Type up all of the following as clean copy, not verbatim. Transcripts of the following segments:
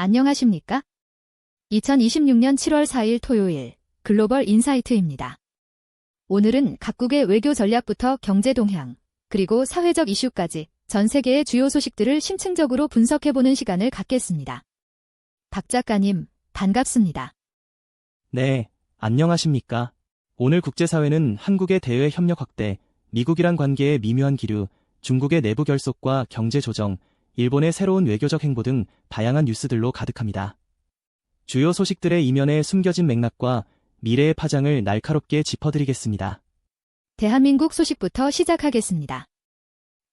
안녕하십니까? 2026년 7월 4일 토요일 글로벌 인사이트입니다. 오늘은 각국의 외교 전략부터 경제 동향, 그리고 사회적 이슈까지 전 세계의 주요 소식들을 심층적으로 분석해보는 시간을 갖겠습니다. 박 작가님, 반갑습니다. 네, 안녕하십니까? 오늘 국제사회는 한국의 대외 협력 확대, 미국이란 관계의 미묘한 기류, 중국의 내부 결속과 경제 조정, 일본의 새로운 외교적 행보 등 다양한 뉴스들로 가득합니다. 주요 소식들의 이면에 숨겨진 맥락과 미래의 파장을 날카롭게 짚어드리겠습니다. 대한민국 소식부터 시작하겠습니다.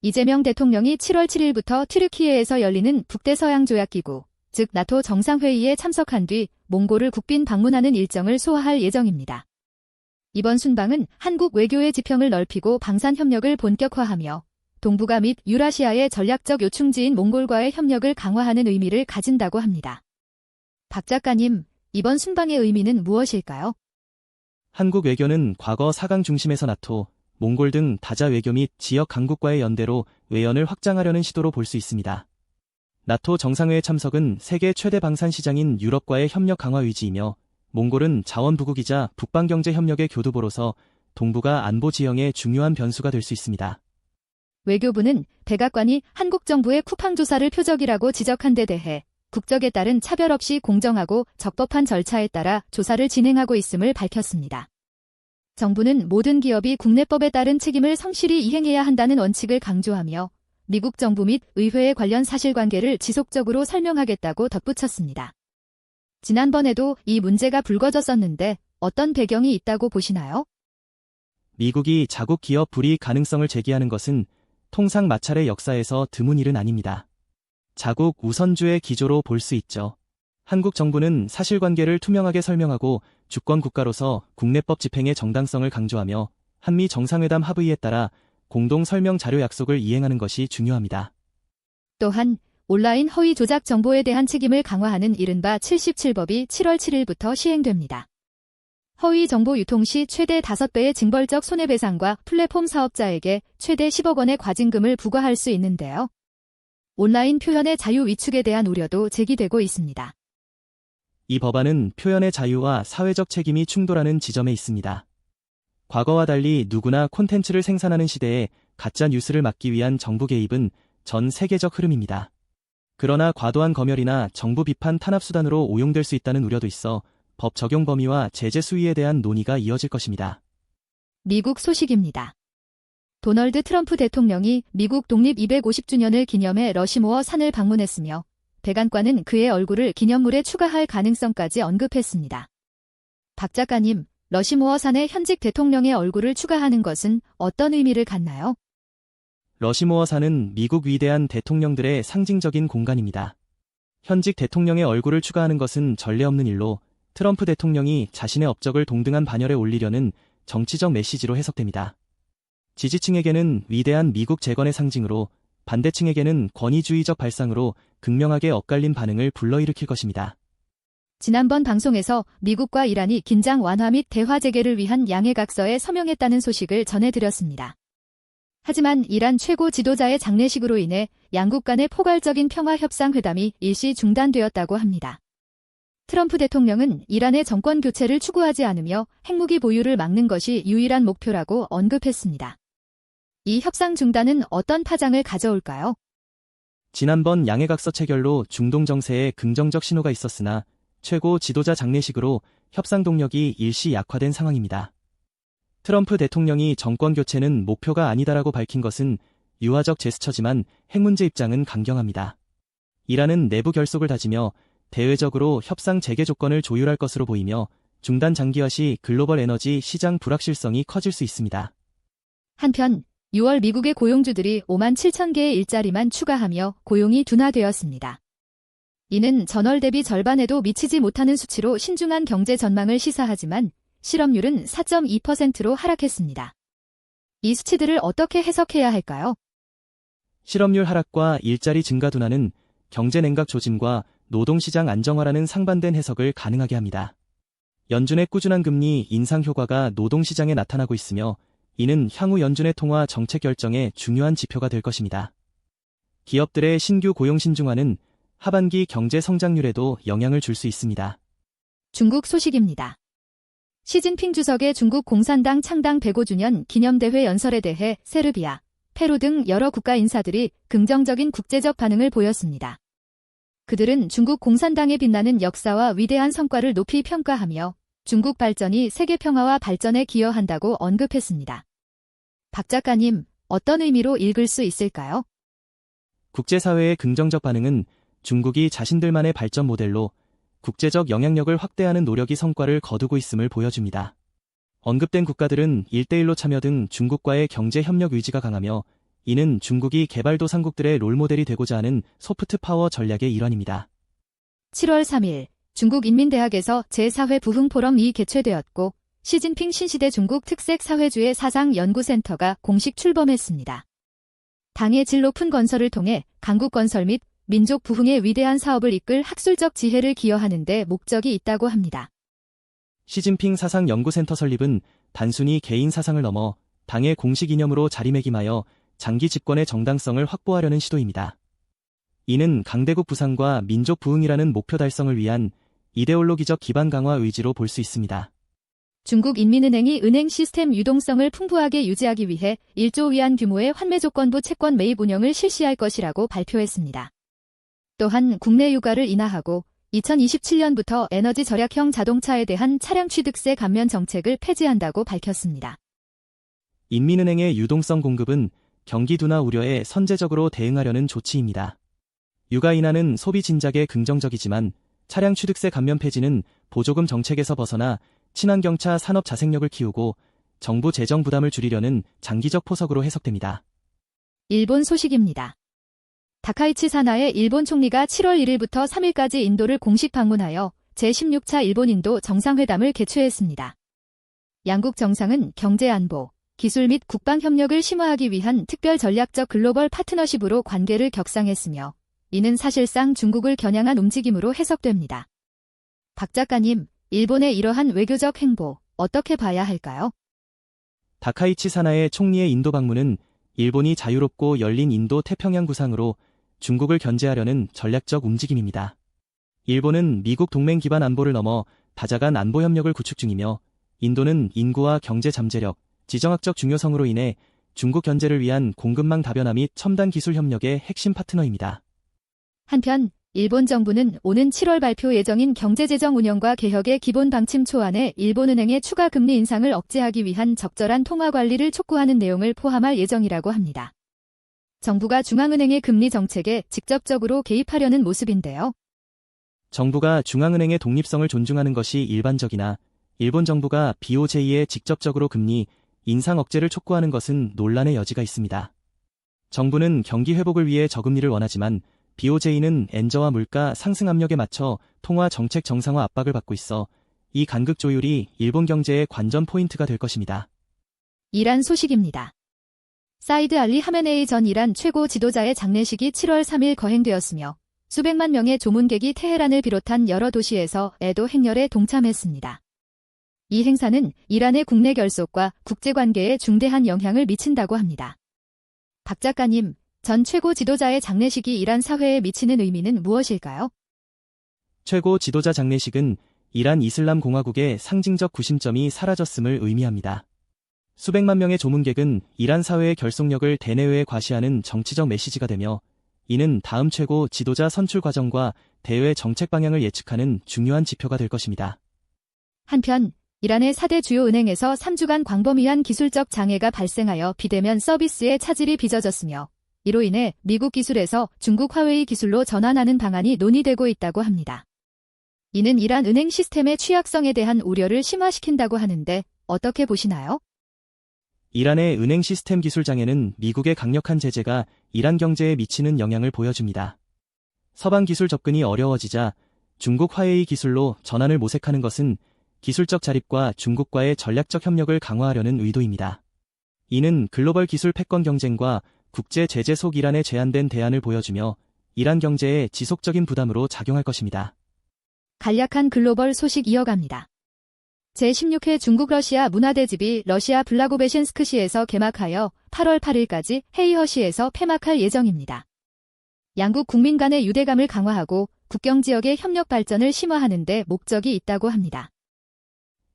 이재명 대통령이 7월 7일부터 튀르키예에서 열리는 북대서양조약기구, 즉 나토 정상회의에 참석한 뒤 몽골을 국빈 방문하는 일정을 소화할 예정입니다. 이번 순방은 한국 외교의 지평을 넓히고 방산 협력을 본격화하며 동북아 및 유라시아의 전략적 요충지인 몽골과의 협력을 강화하는 의미를 가진다고 합니다. 박 작가님, 이번 순방의 의미는 무엇일까요? 한국 외교는 과거 4강 중심에서 나토, 몽골 등 다자 외교 및 지역 강국과의 연대로 외연을 확장하려는 시도로 볼 수 있습니다. 나토 정상회의 참석은 세계 최대 방산 시장인 유럽과의 협력 강화 의지이며 몽골은 자원부국이자 북방경제 협력의 교두보로서 동북아 안보 지형의 중요한 변수가 될 수 있습니다. 외교부는 백악관이 한국 정부의 쿠팡 조사를 표적이라고 지적한 데 대해 국적에 따른 차별 없이 공정하고 적법한 절차에 따라 조사를 진행하고 있음을 밝혔습니다. 정부는 모든 기업이 국내법에 따른 책임을 성실히 이행해야 한다는 원칙을 강조하며 미국 정부 및 의회의 관련 사실관계를 지속적으로 설명하겠다고 덧붙였습니다. 지난번에도 이 문제가 불거졌었는데 어떤 배경이 있다고 보시나요? 미국이 자국 기업 불이익 가능성을 제기하는 것은 통상 마찰의 역사에서 드문 일은 아닙니다. 자국 우선주의 기조로 볼 수 있죠. 한국 정부는 사실관계를 투명하게 설명하고 주권 국가로서 국내법 집행의 정당성을 강조하며 한미 정상회담 합의에 따라 공동 설명 자료 약속을 이행하는 것이 중요합니다. 또한 온라인 허위 조작 정보에 대한 책임을 강화하는 이른바 77법이 7월 7일부터 시행됩니다. 허위 정보 유통 시 최대 5배의 징벌적 손해배상과 플랫폼 사업자에게 최대 10억 원의 과징금을 부과할 수 있는데요. 온라인 표현의 자유 위축에 대한 우려도 제기되고 있습니다. 이 법안은 표현의 자유와 사회적 책임이 충돌하는 지점에 있습니다. 과거와 달리 누구나 콘텐츠를 생산하는 시대에 가짜 뉴스를 막기 위한 정부 개입은 전 세계적 흐름입니다. 그러나 과도한 검열이나 정부 비판 탄압 수단으로 오용될 수 있다는 우려도 있어 법 적용 범위와 제재 수위에 대한 논의가 이어질 것입니다. 미국 소식입니다. 도널드 트럼프 대통령이 미국 독립 250주년을 기념해 러시모어 산을 방문했으며 백안관은 그의 얼굴을 기념물에 추가할 가능성까지 언급했습니다. 박 작가님, 러시모어 산에 현직 대통령의 얼굴을 추가하는 것은 어떤 의미를 갖나요? 러시모어 산은 미국 위대한 대통령들의 상징적인 공간입니다. 현직 대통령의 얼굴을 추가하는 것은 전례 없는 일로 트럼프 대통령이 자신의 업적을 동등한 반열에 올리려는 정치적 메시지로 해석됩니다. 지지층에게는 위대한 미국 재건의 상징으로, 반대층에게는 권위주의적 발상으로 극명하게 엇갈린 반응을 불러일으킬 것입니다. 지난번 방송에서 미국과 이란이 긴장 완화 및 대화 재개를 위한 양해각서에 서명했다는 소식을 전해드렸습니다. 하지만 이란 최고 지도자의 장례식으로 인해 양국 간의 포괄적인 평화협상회담이 일시 중단되었다고 합니다. 트럼프 대통령은 이란의 정권 교체를 추구하지 않으며 핵무기 보유를 막는 것이 유일한 목표라고 언급했습니다. 이 협상 중단은 어떤 파장을 가져올까요? 지난번 양해각서 체결로 중동 정세에 긍정적 신호가 있었으나 최고 지도자 장례식으로 협상 동력이 일시 약화된 상황입니다. 트럼프 대통령이 정권 교체는 목표가 아니다라고 밝힌 것은 유화적 제스처지만 핵 문제 입장은 강경합니다. 이란은 내부 결속을 다지며 대외적으로 협상 재개 조건을 조율할 것으로 보이며 중단 장기화 시 글로벌 에너지 시장 불확실성이 커질 수 있습니다. 한편 6월 미국의 고용주들이 5만 7천 개의 일자리만 추가하며 고용이 둔화되었습니다. 이는 전월 대비 절반에도 미치지 못하는 수치로 신중한 경제 전망을 시사하지만 실업률은 4.2%로 하락했습니다. 이 수치들을 어떻게 해석해야 할까요? 실업률 하락과 일자리 증가 둔화는 경제 냉각 조짐과 노동시장 안정화라는 상반된 해석을 가능하게 합니다. 연준의 꾸준한 금리 인상 효과가 노동시장에 나타나고 있으며 이는 향후 연준의 통화 정책 결정의 중요한 지표가 될 것입니다. 기업들의 신규 고용 신중화는 하반기 경제 성장률에도 영향을 줄 수 있습니다. 중국 소식입니다. 시진핑 주석의 중국 공산당 창당 105주년 기념대회 연설에 대해 세르비아, 페루 등 여러 국가 인사들이 긍정적인 국제적 반응을 보였습니다. 그들은 중국 공산당의 빛나는 역사와 위대한 성과를 높이 평가하며 중국 발전이 세계 평화와 발전에 기여한다고 언급했습니다. 박 작가님, 어떤 의미로 읽을 수 있을까요? 국제사회의 긍정적 반응은 중국이 자신들만의 발전 모델로 국제적 영향력을 확대하는 노력이 성과를 거두고 있음을 보여줍니다. 언급된 국가들은 1대1로 참여 등 중국과의 경제 협력 의지가 강하며 이는 중국이 개발도상국들의 롤모델이 되고자 하는 소프트 파워 전략의 일환입니다. 7월 3일 중국인민대학에서 제4회 부흥포럼이 개최되었고 시진핑 신시대 중국 특색 사회주의 사상 연구센터가 공식 출범했습니다. 당의 질 높은 건설을 통해 강국 건설 및 민족 부흥의 위대한 사업을 이끌 학술적 지혜를 기여하는 데 목적이 있다고 합니다. 시진핑 사상연구센터 설립은 단순히 개인 사상을 넘어 당의 공식 이념으로 자리매김하여 장기 집권의 정당성을 확보하려는 시도입니다. 이는 강대국 부상과 민족 부흥이라는 목표 달성을 위한 이데올로기적 기반 강화 의지로 볼 수 있습니다. 중국인민은행이 은행 시스템 유동성을 풍부하게 유지하기 위해 1조 위안 규모의 환매조건부 채권 매입 운영을 실시할 것이라고 발표했습니다. 또한 국내 유가를 인하하고 2027년부터 에너지 절약형 자동차에 대한 차량 취득세 감면 정책을 폐지한다고 밝혔습니다. 인민은행의 유동성 공급은 경기 둔화 우려에 선제적으로 대응하려는 조치입니다. 유가 인하는 소비 진작에 긍정적이지만 차량 취득세 감면 폐지는 보조금 정책에서 벗어나 친환경차 산업 자생력을 키우고 정부 재정 부담을 줄이려는 장기적 포석으로 해석됩니다. 일본 소식입니다. 다카이치 사나의 일본 총리가 7월 1일부터 3일까지 인도를 공식 방문하여 제16차 일본-인도 정상회담을 개최했습니다. 양국 정상은 경제 안보, 기술 및 국방 협력을 심화하기 위한 특별 전략적 글로벌 파트너십으로 관계를 격상했으며 이는 사실상 중국을 겨냥한 움직임으로 해석됩니다. 박 작가님, 일본의 이러한 외교적 행보 어떻게 봐야 할까요? 다카이치 사나의 총리의 인도 방문은 일본이 자유롭고 열린 인도 태평양 구상으로 중국을 견제하려는 전략적 움직임입니다. 일본은 미국 동맹 기반 안보를 넘어 다자간 안보 협력을 구축 중이며 인도는 인구와 경제 잠재력, 지정학적 중요성으로 인해 중국 견제를 위한 공급망 다변화 및 첨단 기술 협력의 핵심 파트너입니다. 한편 일본 정부는 오는 7월 발표 예정인 경제재정 운영과 개혁의 기본 방침 초안에 일본은행의 추가 금리 인상을 억제하기 위한 적절한 통화 관리를 촉구하는 내용을 포함할 예정이라고 합니다. 정부가 중앙은행의 금리 정책에 직접적으로 개입하려는 모습인데요. 정부가 중앙은행의 독립성을 존중하는 것이 일반적이나 일본 정부가 BOJ에 직접적으로 금리 인상 억제를 촉구하는 것은 논란의 여지가 있습니다. 정부는 경기 회복을 위해 저금리를 원하지만 BOJ는 엔저와 물가 상승 압력에 맞춰 통화 정책 정상화 압박을 받고 있어 이 간극 조율이 일본 경제의 관전 포인트가 될 것입니다. 이란 소식입니다. 사이드 알리 하메네이 전 이란 최고 지도자의 장례식이 7월 3일 거행되었으며 수백만 명의 조문객이 테헤란을 비롯한 여러 도시에서 애도 행렬에 동참했습니다. 이 행사는 이란의 국내 결속과 국제관계에 중대한 영향을 미친다고 합니다. 박 작가님, 전 최고 지도자의 장례식이 이란 사회에 미치는 의미는 무엇일까요? 최고 지도자 장례식은 이란 이슬람 공화국의 상징적 구심점이 사라졌음을 의미합니다. 수백만 명의 조문객은 이란 사회의 결속력을 대내외에 과시하는 정치적 메시지가 되며 이는 다음 최고 지도자 선출 과정과 대외 정책 방향을 예측하는 중요한 지표가 될 것입니다. 한편 이란의 4대 주요 은행에서 3주간 광범위한 기술적 장애가 발생하여 비대면 서비스의 차질이 빚어졌으며 이로 인해 미국 기술에서 중국 화웨이 기술로 전환하는 방안이 논의되고 있다고 합니다. 이는 이란 은행 시스템의 취약성에 대한 우려를 심화시킨다고 하는데 어떻게 보시나요? 이란의 은행 시스템 기술 장애는 미국의 강력한 제재가 이란 경제에 미치는 영향을 보여줍니다. 서방 기술 접근이 어려워지자 중국 화웨이 기술로 전환을 모색하는 것은 기술적 자립과 중국과의 전략적 협력을 강화하려는 의도입니다. 이는 글로벌 기술 패권 경쟁과 국제 제재 속 이란의 제한된 대안을 보여주며 이란 경제에 지속적인 부담으로 작용할 것입니다. 간략한 글로벌 소식 이어갑니다. 제16회 중국-러시아 문화대집이 러시아 블라고베신스크시에서 개막하여 8월 8일까지 헤이허시에서 폐막할 예정입니다. 양국 국민 간의 유대감을 강화하고 국경 지역의 협력 발전을 심화하는 데 목적이 있다고 합니다.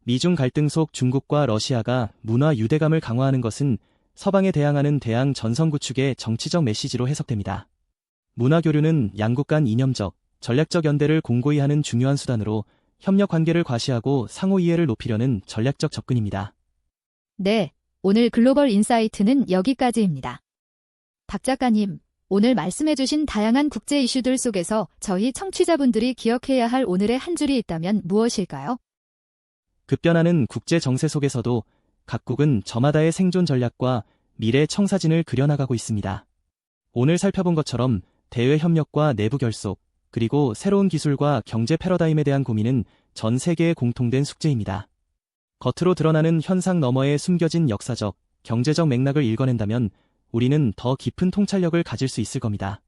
미중 갈등 속 중국과 러시아가 문화 유대감을 강화하는 것은 서방에 대항하는 대항 전선 구축의 정치적 메시지로 해석됩니다. 문화 교류는 양국 간 이념적, 전략적 연대를 공고히 하는 중요한 수단으로 협력 관계를 과시하고 상호 이해를 높이려는 전략적 접근입니다. 네, 오늘 글로벌 인사이트는 여기까지입니다. 박 작가님, 오늘 말씀해주신 다양한 국제 이슈들 속에서 저희 청취자분들이 기억해야 할 오늘의 한 줄이 있다면 무엇일까요? 급변하는 국제 정세 속에서도 각국은 저마다의 생존 전략과 미래 청사진을 그려나가고 있습니다. 오늘 살펴본 것처럼 대외 협력과 내부 결속, 그리고 새로운 기술과 경제 패러다임에 대한 고민은 전 세계의 공통된 숙제입니다. 겉으로 드러나는 현상 너머에 숨겨진 역사적, 경제적 맥락을 읽어낸다면 우리는 더 깊은 통찰력을 가질 수 있을 겁니다.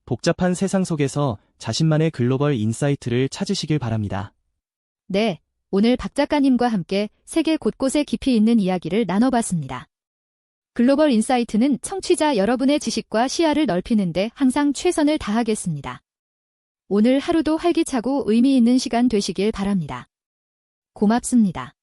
복잡한 세상 속에서 자신만의 글로벌 인사이트를 찾으시길 바랍니다. 네, 오늘 박 작가님과 함께 세계 곳곳에 깊이 있는 이야기를 나눠봤습니다. 글로벌 인사이트는 청취자 여러분의 지식과 시야를 넓히는 데 항상 최선을 다하겠습니다. 오늘 하루도 활기차고 의미 있는 시간 되시길 바랍니다. 고맙습니다.